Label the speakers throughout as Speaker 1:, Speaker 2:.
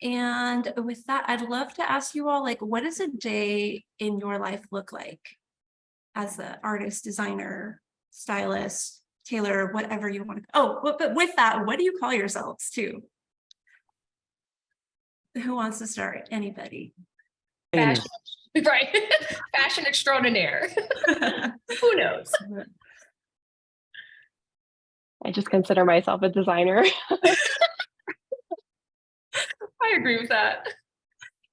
Speaker 1: And with that, I'd love to ask you all, like, what does a day in your life look like as an artist, designer, stylist, tailor, whatever you want to. Oh, but with that, what do you call yourselves too? Who wants to start? Anybody?
Speaker 2: Painter.
Speaker 3: Fashion, right? Fashion extraordinaire. Who knows?
Speaker 2: I just consider myself a designer.
Speaker 3: I agree with that.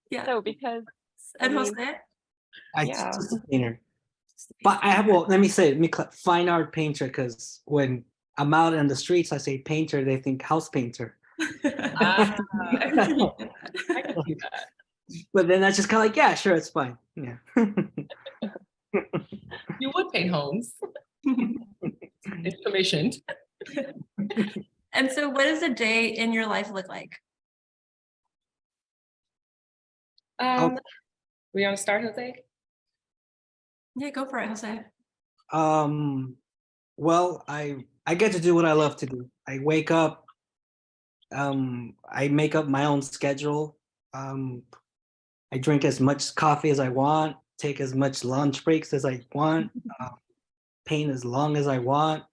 Speaker 1: Yeah.
Speaker 2: So because
Speaker 1: And
Speaker 2: I mean,
Speaker 1: Jose?
Speaker 4: I
Speaker 2: yeah.
Speaker 4: just a painter. But I have, well, let me fine art painter, because when I'm out in the streets, I say painter, they think house painter.
Speaker 3: Ah, I can see that.
Speaker 4: But then that's just kind of like, yeah, sure, it's fine. Yeah.
Speaker 3: You would paint homes. It's commissioned.
Speaker 1: And so what does a day in your life look like?
Speaker 3: We want to start, Jose?
Speaker 1: Yeah, go for it, Jose.
Speaker 4: Well, I get to do what I love to do. I wake up, I make up my own schedule. I drink as much coffee as I want, take as much lunch breaks as I want, paint as long as I want.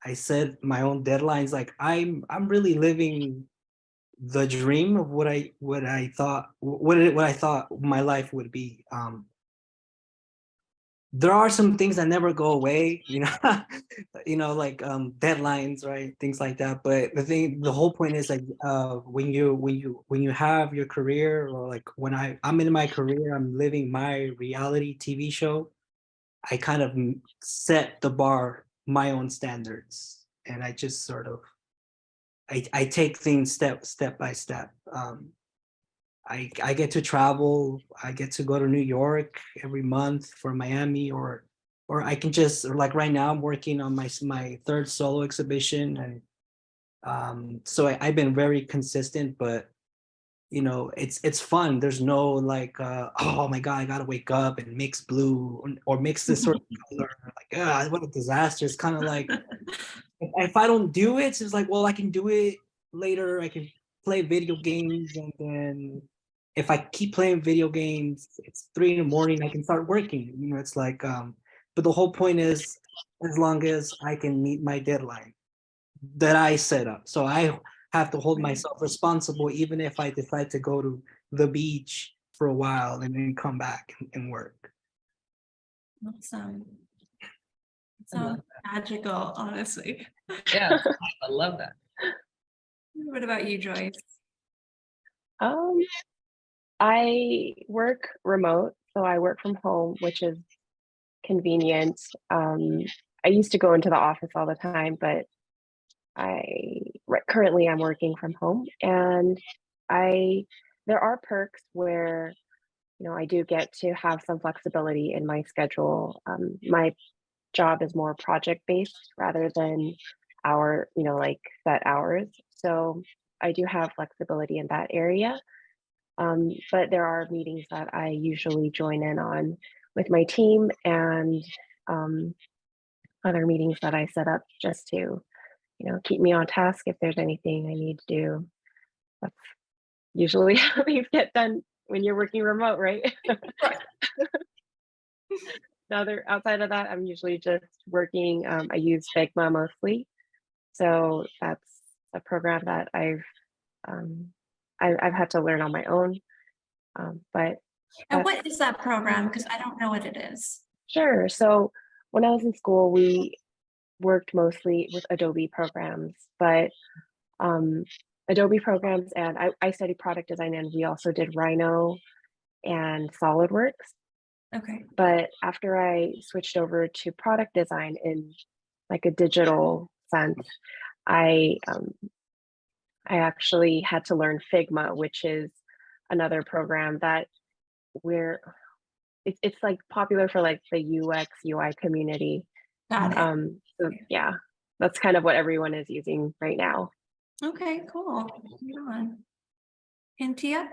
Speaker 4: I set my own deadlines. Like I'm really living the dream of what I thought what I thought my life would be. There are some things that never go away, like deadlines, right? Things like that. But the whole point is like when you have your career, or like when I'm in my career, I'm living my reality TV show. I kind of set the bar, my own standards, and I just sort of I take things step by step. I get to travel. I get to go to New York every month for Miami, or I can just, or like right now I'm working on my third solo exhibition, and so I've been very consistent, but it's fun. There's no like oh my god, I gotta wake up and mix blue, or mix this sort of color. Like, what a disaster. It's kind of like if I don't do it, it's like, well, I can do it later. I can play video games, and then if I keep playing video games, it's 3 in the morning. I can start working. It's like, but the whole point is, as long as I can meet my deadline that I set up. So I have to hold myself responsible, even if I decide to go to the beach for a while and then come back and work.
Speaker 1: Awesome. Sounds magical, honestly.
Speaker 3: Yeah, I love that.
Speaker 1: What about you, Joyce?
Speaker 2: I work remote, so I work from home, which is convenient. I used to go into the office all the time, but currently I'm working from home, and I there are perks where I do get to have some flexibility in my schedule. My job is more project based rather than like set hours. So I do have flexibility in that area. But there are meetings that I usually join in on with my team, and other meetings that I set up just to, keep me on task if there's anything I need to do. That's usually how things get done when you're working remote, right?
Speaker 3: Right.
Speaker 2: Outside of that, I'm usually just working. I use Figma mostly, so that's a program that I've had to learn on my own. But
Speaker 1: And what is that program? Because I don't know what it is.
Speaker 2: sure. So when I was in school, we worked mostly with Adobe programs, but Adobe programs, and I studied product design, and we also did Rhino and SolidWorks.
Speaker 1: Okay.
Speaker 2: But after I switched over to product design in like a digital sense, I I actually had to learn Figma, which is another program that where it's like popular for like the UX UI community.
Speaker 1: Got it.
Speaker 2: So yeah, that's kind of what everyone is using right now.
Speaker 1: Okay, cool. Moving on. And Tia?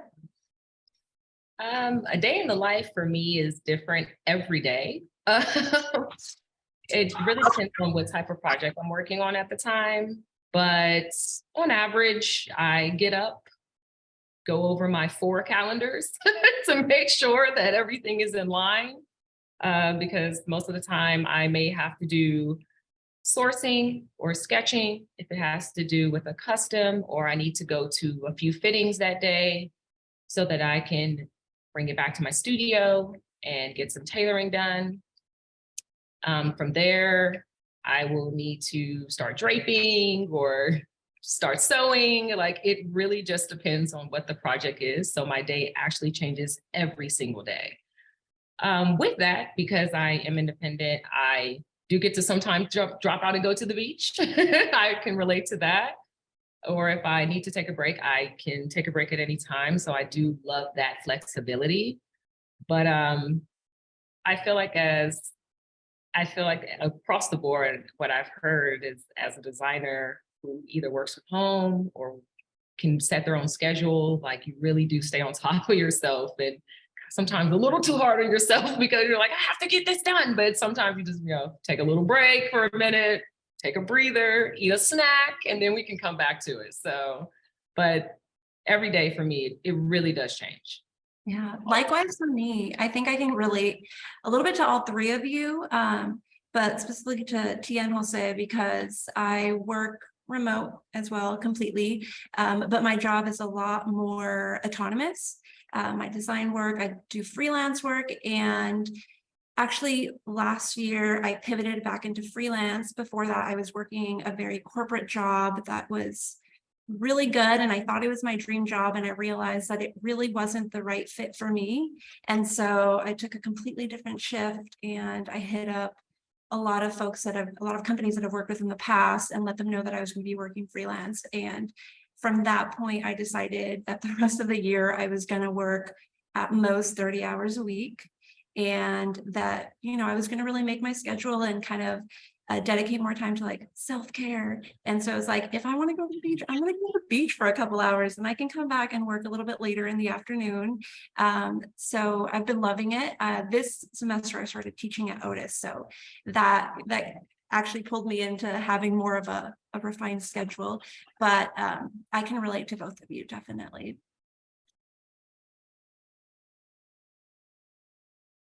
Speaker 3: A day in the life for me is different every day. It really depends on what type of project I'm working on at the time. But on average, I get up, go over my 4 calendars to make sure that everything is in line. Because most of the time I may have to do sourcing or sketching if it has to do with a custom, or I need to go to a few fittings that day so that I can bring it back to my studio and get some tailoring done. From there, I will need to start draping or start sewing. Like, it really just depends on what the project is. So my day actually changes every single day. With that, because I am independent, I do get to sometimes drop out and go to the beach. I can relate to that. Or if I need to take a break, I can take a break at any time. So I do love that flexibility. But I feel like across the board, what I've heard is, as a designer who either works from home or can set their own schedule, like, you really do stay on top of yourself, and sometimes a little too hard on yourself because you're like, I have to get this done. But sometimes you just, take a little break for a minute, take a breather, eat a snack, and then we can come back to it. So, but every day for me, it really does change.
Speaker 1: Yeah, likewise for me. I think I can relate a little bit to all 3 of you, but specifically to Tia and Jose, because I work remote as well completely, but my job is a lot more autonomous. My design work, I do freelance work, and actually last year I pivoted back into freelance. Before that, I was working a very corporate job that was really good, and I thought it was my dream job, and I realized that it really wasn't the right fit for me. And so I took a completely different shift, and I hit up a lot of companies that I've worked with in the past and let them know that I was going to be working freelance. And from that point, I decided that the rest of the year I was going to work at most 30 hours a week, and that, I was going to really make my schedule and kind of dedicate more time to like self-care. And so it's like, if I want to go to the beach, I'm going to go to the beach for a couple hours, and I can come back and work a little bit later in the afternoon. So I've been loving it. This semester I started teaching at Otis, so that actually pulled me into having more of a refined schedule. But I can relate to both of you, definitely.